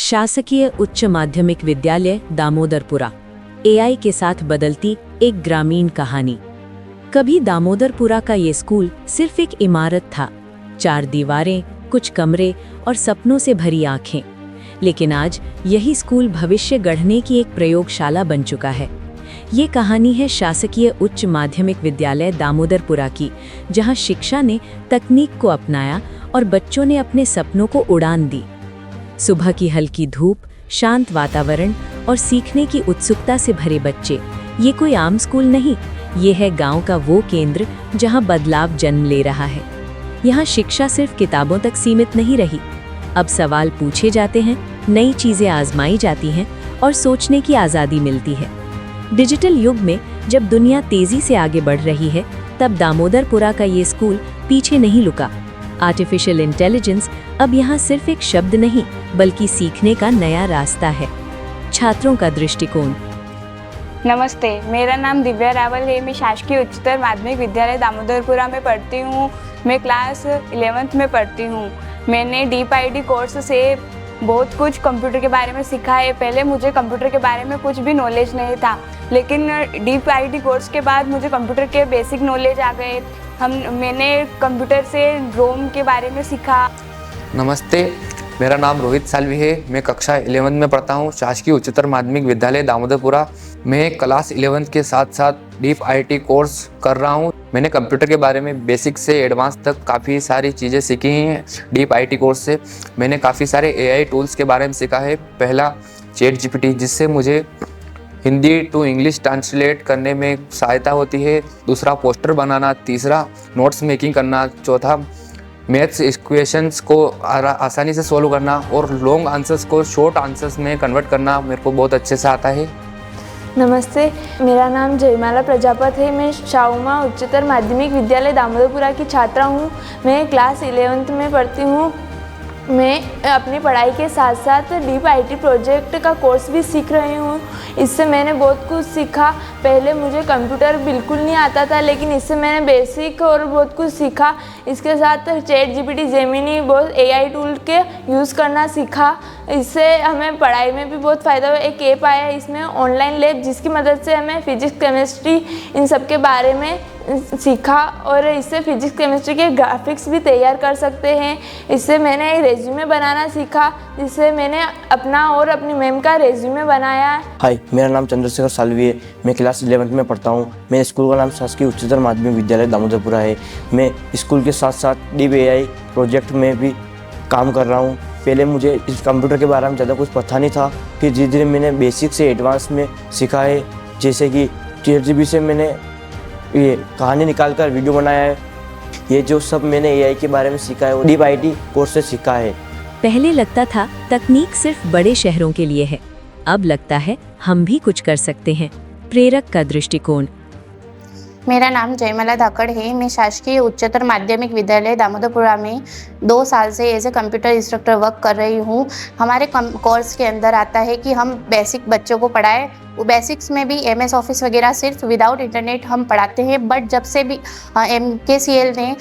शासकीय उच्च माध्यमिक विद्यालय दामोदरपुरा, एआई के साथ बदलती एक ग्रामीण कहानी। कभी दामोदरपुरा का ये स्कूल सिर्फ एक इमारत था, 4 दीवारें, कुछ कमरे और सपनों से भरी आंखें। लेकिन आज यही स्कूल भविष्य गढ़ने की एक प्रयोगशाला बन चुका है। ये कहानी है शासकीय उच्च माध्यमिक विद्यालय दामोदरपुरा की, जहां शिक्षा ने तकनीक को अपनाया और बच्चों ने अपने सपनों को उड़ान दी। सुबह की हल्की धूप, शांत वातावरण और सीखने की उत्सुकता से भरे बच्चे। ये कोई आम स्कूल नहीं, ये है गांव का वो केंद्र जहां बदलाव जन्म ले रहा है। यहाँ शिक्षा सिर्फ किताबों तक सीमित नहीं रही। अब सवाल पूछे जाते हैं, नई चीजें आजमाई जाती हैं और सोचने की आज़ादी मिलती है। डिजिटल युग में जब दुनिया तेजी से आगे बढ़ रही है, तब दामोदरपुरा का ये स्कूल पीछे नहीं रुका। आर्टिफिशियल इंटेलिजेंस अब यहाँ सिर्फ एक शब्द नहीं, बल्कि सीखने का नया रास्ता है। छात्रों का दृष्टिकोण। नमस्ते, मेरा नाम दिव्या रावल है। मैं शासकीय उच्चतर माध्यमिक विद्यालय दामोदरपुरा में पढ़ती हूँ। मैं क्लास 11th में पढ़ती हूँ। मैंने डीप आईटी कोर्स से बहुत कुछ कंप्यूटर के बारे में सीखा है। पहले मुझे कंप्यूटर के बारे में कुछ भी नॉलेज नहीं था, लेकिन डीप आईटी कोर्स के बाद मुझे कंप्यूटर के बेसिक नॉलेज आ गए। मैंने कंप्यूटर से रोम के बारे में सीखा। नमस्ते, मेरा नाम रोहित सालवी है। मैं कक्षा 11th में पढ़ता हूँ, शासकीय उच्चतर माध्यमिक विद्यालय दामोदरपुरा। मैं क्लास 11th के साथ साथ डीप आईटी कोर्स कर रहा हूँ। मैंने कंप्यूटर के बारे में बेसिक से एडवांस तक काफ़ी सारी चीज़ें सीखी हैं। डीप आईटी कोर्स से मैंने काफ़ी सारे एआई टूल्स के बारे में सीखा है। पहला चैट जीपीटी, जिससे मुझे हिंदी टू इंग्लिश ट्रांसलेट करने में सहायता होती है। दूसरा पोस्टर बनाना, तीसरा नोट्स मेकिंग करना, चौथा मैथ्स इक्वेशंस को आसानी से सोल्व करना और लॉन्ग आंसर्स को शॉर्ट आंसर्स में कन्वर्ट करना मेरे को बहुत अच्छे से आता है। नमस्ते, मेरा नाम जयमाला प्रजापत है। मैं शाहुमा उच्चतर माध्यमिक विद्यालय दामोदरपुरा की छात्रा हूँ। मैं क्लास 11th में पढ़ती हूँ। मैं अपनी पढ़ाई के साथ साथ डीप आईटी प्रोजेक्ट का कोर्स भी सीख रही हूँ। इससे मैंने बहुत कुछ सीखा। पहले मुझे कंप्यूटर बिल्कुल नहीं आता था, लेकिन इससे मैंने बेसिक और बहुत कुछ सीखा। इसके साथ चैट जीपीटी, जेमिनी, बहुत एआई टूल के यूज़ करना सीखा। इससे हमें पढ़ाई में भी बहुत फ़ायदा हुआ। एक ऐप आया है इसमें, ऑनलाइन लैब, जिसकी मदद से हमें फिजिक्स, केमिस्ट्री, इन सब के बारे में सीखा और इससे फिजिक्स केमिस्ट्री के ग्राफिक्स भी तैयार कर सकते हैं। इससे मैंने रेज्यूमे बनाना सीखा, जिससे मैंने अपना और अपनी मैम का रेज्यूमे बनाया। हाय, मेरा नाम चंद्रशेखर सालवी है। मैं क्लास 11th में पढ़ता हूँ। मेरे स्कूल का नाम शासकीय उच्चतर माध्यमिक विद्यालय दामोदरपुरा है। मैं स्कूल के साथ साथ डीप एआई प्रोजेक्ट में भी काम कर रहा हूँ। पहले मुझे इस कंप्यूटर के बारे में ज़्यादा कुछ पता नहीं था, फिर धीरे धीरे मैंने बेसिक से एडवांस में सीखा है। जैसे कि ChatGPT से मैंने ये कहानी निकाल कर वीडियो बनाया है। ये जो सब मैंने एआई के बारे में सीखा है वो डीप आईटी कोर्स से सीखा है। पहले लगता था तकनीक सिर्फ बड़े शहरों के लिए है, अब लगता है हम भी कुछ कर सकते हैं। प्रेरक का दृष्टिकोण। मेरा नाम जयमाला धाकड़ है। मैं शासकीय उच्चतर माध्यमिक विद्यालय दामोदरपुरा में 2 साल से as a computer instructor work कर रही हूँ। हमारे कोर्स के अंदर आता है कि हम बेसिक बच्चों को पढ़ाएं। वो बेसिक्स में भी MS ऑफिस वगैरह सिर्फ विदाउट इंटरनेट हम पढ़ाते हैं। बट जब से भी MKCL ने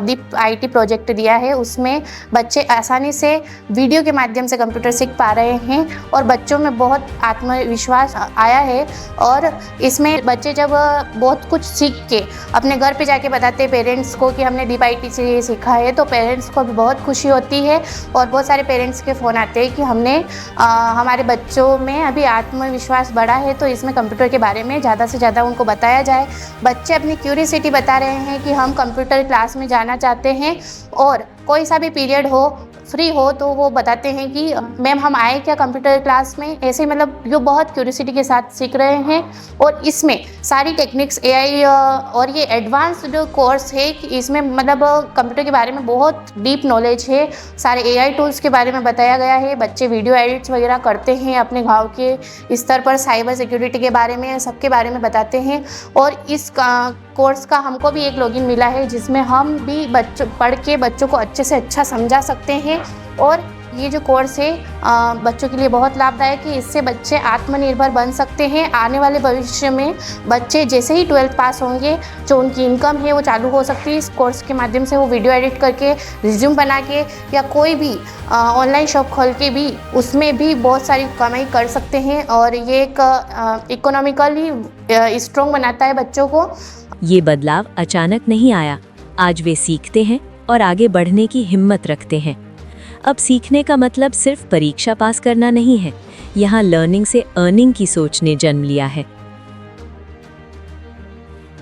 डीप आईटी प्रोजेक्ट दिया है, उसमें बच्चे आसानी से वीडियो के माध्यम से कंप्यूटर सीख पा रहे हैं और बच्चों में बहुत आत्मविश्वास आया है। और इसमें बच्चे जब बहुत कुछ सीख के अपने घर पे जाके बताते हैं पेरेंट्स को कि हमने डीप आईटी से ये सीखा है, तो पेरेंट्स को भी बहुत खुशी होती है। और बहुत सारे पेरेंट्स के फ़ोन आते हैं कि हमने हमारे बच्चों में अभी आत्मविश्वास बढ़ा है, तो इसमें कंप्यूटर के बारे में ज़्यादा से ज़्यादा उनको बताया जाए। बच्चे अपनी क्यूरियोसिटी बता रहे हैं कि हम कंप्यूटर क्लास में जाना चाहते हैं, और कोई सा भी पीरियड हो, फ्री हो, तो वो बताते हैं कि मैम हम आए क्या कंप्यूटर क्लास में। ऐसे मतलब जो बहुत क्यूरियोसिटी के साथ सीख रहे हैं। और इसमें सारी टेक्निक्स एआई और ये एडवांस जो कोर्स है कि इसमें मतलब कंप्यूटर के बारे में बहुत डीप नॉलेज है। सारे एआई टूल्स के बारे में बताया गया है। बच्चे वीडियो एडिट्स वगैरह करते हैं अपने गाँव के स्तर पर, साइबर सिक्योरिटी के बारे में, सबके बारे में बताते हैं। और इस कोर्स का हमको भी एक लॉगिन मिला है, जिसमें हम भी बच्चों पढ़ के बच्चों को अच्छे से अच्छा समझा सकते हैं और ये जो कोर्स है बच्चों के लिए बहुत लाभदायक है। इससे बच्चे आत्मनिर्भर बन सकते हैं। आने वाले भविष्य में बच्चे जैसे ही 12th पास होंगे, जो उनकी इनकम है वो चालू हो सकती है। इस कोर्स के माध्यम से वो वीडियो एडिट करके, रिज्यूम बना के या कोई भी ऑनलाइन शॉप खोल के भी उसमें भी बहुत सारी कमाई कर सकते हैं और ये एक इकोनॉमिकली स्ट्रॉन्ग बनाता है बच्चों को। ये बदलाव अचानक नहीं आया। आज वे सीखते हैं और आगे बढ़ने की हिम्मत रखते हैं। अब सीखने का मतलब सिर्फ परीक्षा पास करना नहीं है। यहाँ लर्निंग से अर्निंग की सोच ने जन्म लिया है।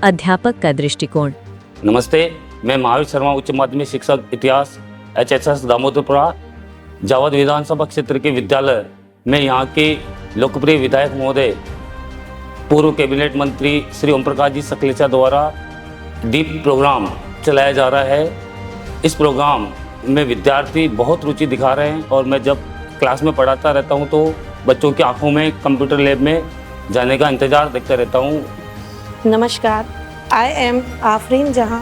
अध्यापक का दृष्टिकोण। नमस्ते, मैं महावीर शर्मा, उच्च माध्यमिक शिक्षक इतिहास HSS दामोदरपुरा जावद विधानसभा क्षेत्र के विद्यालय में यहाँ के लोकप्रिय विधायक महोदय पूर्व कैबिनेट मंत्री श्री ओम प्रकाश जी सकलेचा द्वारा डीप प्रोग्राम चलाया जा रहा है। इस प्रोग्राम में विद्यार्थी बहुत रुचि दिखा रहे हैं और मैं जब क्लास में पढ़ाता रहता हूं तो बच्चों की आंखों में कंप्यूटर लैब में जाने का इंतज़ार देखता रहता हूं। नमस्कार, आई एम आफरीन जहां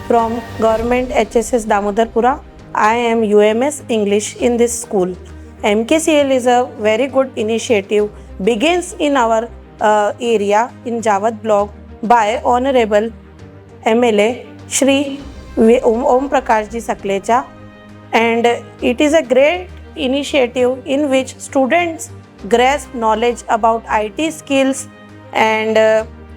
from government HSS Damodarpura. I am UMS English in this school. MKCL is a very good initiative, begins in our area in Jawad block by Honorable MLA Shri Om Prakash ji Saklecha, and it is a great initiative in which students grasp knowledge about IT skills and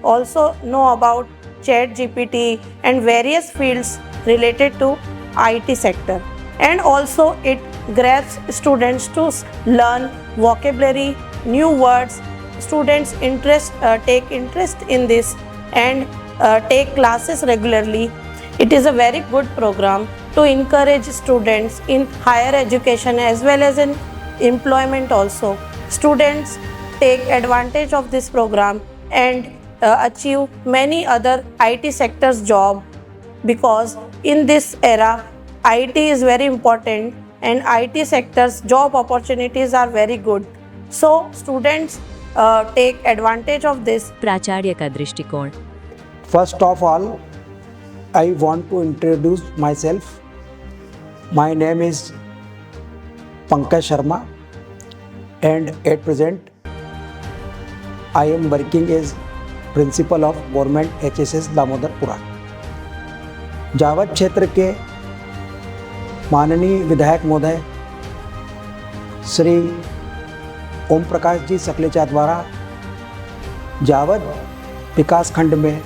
also know about ChatGPT and various fields related to IT sector, and also it grabs students to learn vocabulary, new words. Students take interest in this and take classes regularly. It is a very good program to encourage students in higher education as well as in employment also. Students take advantage of this program and achieve many other IT sectors job, because in this era IT is very important and IT sectors job opportunities are very good. So students take advantage of this. प्राचार्य का दृष्टिकोण। First of all, I want to introduce myself. My name is Pankaj Sharma and at present I am working as principal of government HSS Damodarpura. Jawad क्षेत्र के माननीय विधायक महोदय श्री ओम प्रकाश जी सकलेचा द्वारा जावद विकास खंड में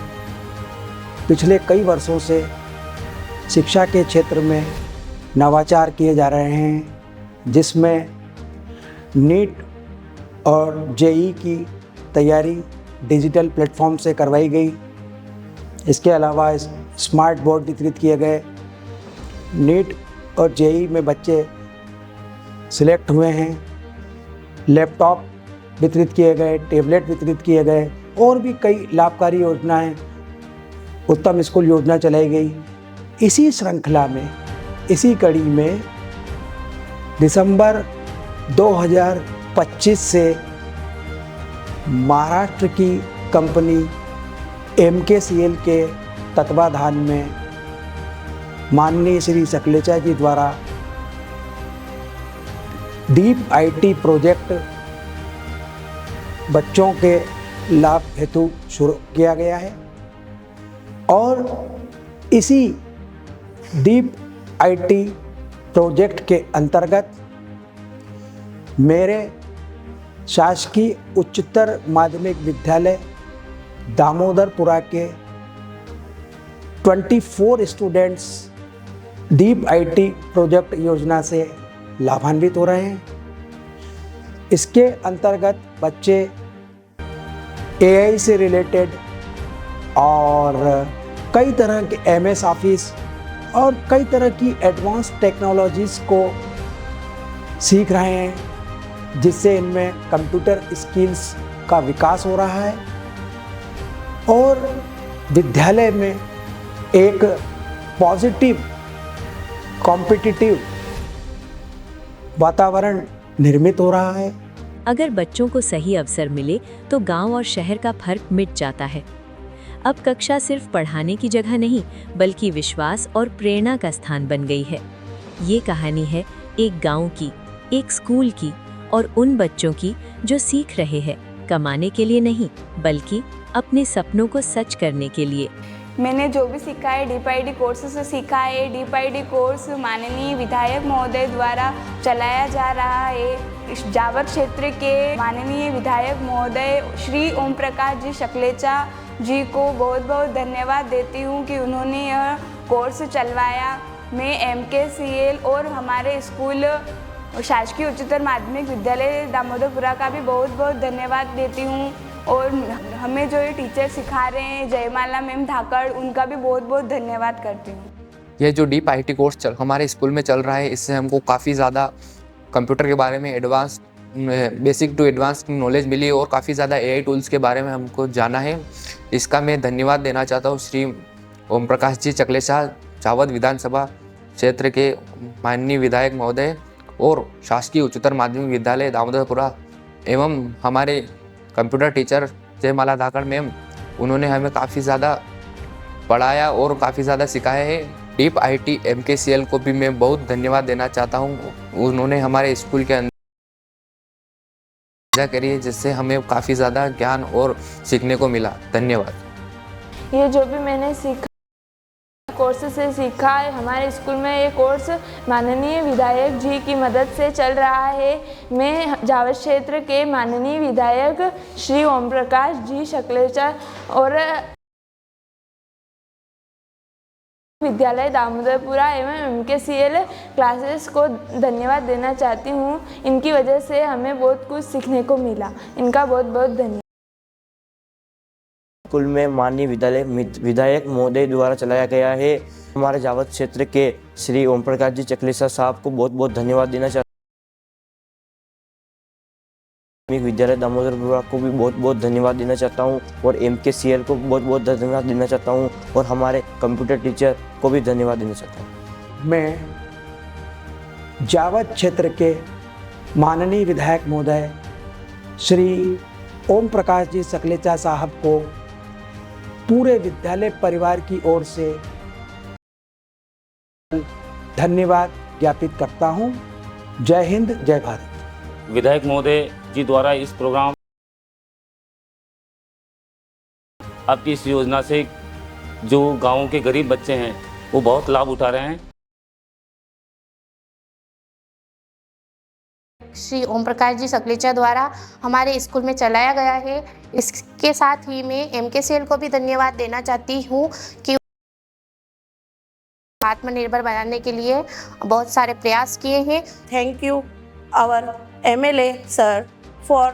पिछले कई वर्षों से शिक्षा के क्षेत्र में नवाचार किए जा रहे हैं, जिसमें नीट और JEE की तैयारी डिजिटल प्लेटफॉर्म से करवाई गई। इसके अलावा स्मार्ट बोर्ड वितरित किए गए। नीट और JEE में बच्चे सिलेक्ट हुए हैं। लैपटॉप वितरित किए गए, टैबलेट वितरित किए गए और भी कई लाभकारी योजनाएं, उत्तम स्कूल योजना चलाई गई। इसी श्रृंखला में, इसी कड़ी में दिसंबर 2025 से महाराष्ट्र की कंपनी MKCL के तत्वाधान में माननीय श्री सकलेचा जी द्वारा डीप IT प्रोजेक्ट बच्चों के लाभ हेतु शुरू किया गया है। और इसी डीप IT प्रोजेक्ट के अंतर्गत मेरे शासकीय उच्चतर माध्यमिक विद्यालय दामोदरपुरा के 24 स्टूडेंट्स डीप IT प्रोजेक्ट योजना से लाभान्वित हो रहे हैं। इसके अंतर्गत बच्चे AI से रिलेटेड और कई तरह के MS ऑफिस और कई तरह की एडवांस टेक्नोलॉजीज़ को सीख रहे हैं, जिससे इनमें कंप्यूटर स्किल्स का विकास हो रहा है और विद्यालय में एक पॉजिटिव कॉम्पिटिटिव वातावरण निर्मित हो रहा है। अगर बच्चों को सही अवसर मिले तो गांव और शहर का फर्क मिट जाता है। अब कक्षा सिर्फ पढ़ाने की जगह नहीं, बल्कि विश्वास और प्रेरणा का स्थान बन गई है। ये कहानी है एक गांव की, एक स्कूल की और उन बच्चों की जो सीख रहे हैं कमाने के लिए नहीं, बल्कि अपने सपनों को सच करने के लिए। मैंने जो भी सीखा है DPID कोर्स से सीखा है। DPID कोर्स माननीय विधायक महोदय द्वारा चलाया जा रहा है। इस जावर क्षेत्र के माननीय विधायक महोदय श्री ओम प्रकाश जी शकलेचा जी को बहुत बहुत धन्यवाद देती हूँ कि उन्होंने यह कोर्स चलवाया। मैं MKCL और हमारे स्कूल शासकीय उच्चतर माध्यमिक विद्यालय दामोदरपुरा का भी बहुत बहुत धन्यवाद देती हूँ। और हमें जो ये टीचर सिखा रहे हैं जयमाला मैम धाकड़, उनका भी बहुत बहुत धन्यवाद करती हूँ। ये जो DPIT कोर्स हमारे स्कूल में चल रहा है, इससे हमको काफ़ी ज़्यादा कंप्यूटर के बारे में advance basic to advance knowledge मिली और काफ़ी ज़्यादा AI टूल्स के बारे में हमको जाना है। इसका मैं धन्यवाद देना चाहता हूँ श्री ओम प्रकाश जी चकलेचा, जावद विधानसभा क्षेत्र के माननीय विधायक महोदय और शासकीय उच्चतर माध्यमिक विद्यालय दामोदरपुरा एवं हमारे कंप्यूटर टीचर जयमाला धाकड़ मैम। उन्होंने हमें काफ़ी ज़्यादा पढ़ाया और काफ़ी ज़्यादा सिखाया है। DPIT MKCL को भी मैं बहुत धन्यवाद देना चाहता हूँ। उन्होंने हमारे स्कूल के अंदर करी है, जिससे हमें काफ़ी ज़्यादा ज्ञान और सीखने को मिला। धन्यवाद। ये जो भी मैंने सीखा कोर्स से सीखा है, हमारे स्कूल में ये कोर्स माननीय विधायक जी की मदद से चल रहा है। मैं जावर क्षेत्र के माननीय विधायक श्री ओम प्रकाश जी शकलेचा और विद्यालय दामोदरपुरा एवं MKCL क्लासेस को धन्यवाद देना चाहती हूँ। इनकी वजह से हमें बहुत कुछ सीखने को मिला। इनका बहुत बहुत धन्यवाद। स्कूल में माननीय विधायक महोदय द्वारा चलाया गया है। हमारे जावद क्षेत्र के श्री ओम प्रकाश जी चकलेचा साहब को बहुत बहुत धन्यवाद देना चाहता हूँ। विद्यालय दामोदरपुरा को भी बहुत बहुत धन्यवाद देना चाहता हूँ और MKCL को बहुत बहुत धन्यवाद देना चाहता हूँ और हमारे कंप्यूटर टीचर को भी धन्यवाद देना चाहता हूँ। मैं जावद क्षेत्र के माननीय विधायक महोदय श्री ओम प्रकाश जी सकलेचा साहब को पूरे विद्यालय परिवार की ओर से धन्यवाद ज्ञापित करता हूं। जय हिंद, जय भारत। विधायक महोदय जी द्वारा इस प्रोग्राम आपकी इस योजना से जो गांवों के गरीब बच्चे हैं वो बहुत लाभ उठा रहे हैं। श्री ओम प्रकाश जी सकलेचा द्वारा हमारे स्कूल में चलाया गया है। इसके साथ ही मैं MKCL को भी धन्यवाद देना चाहती हूँ कि आत्मनिर्भर बनाने के लिए बहुत सारे प्रयास किए हैं। Thank you, our MLA sir, for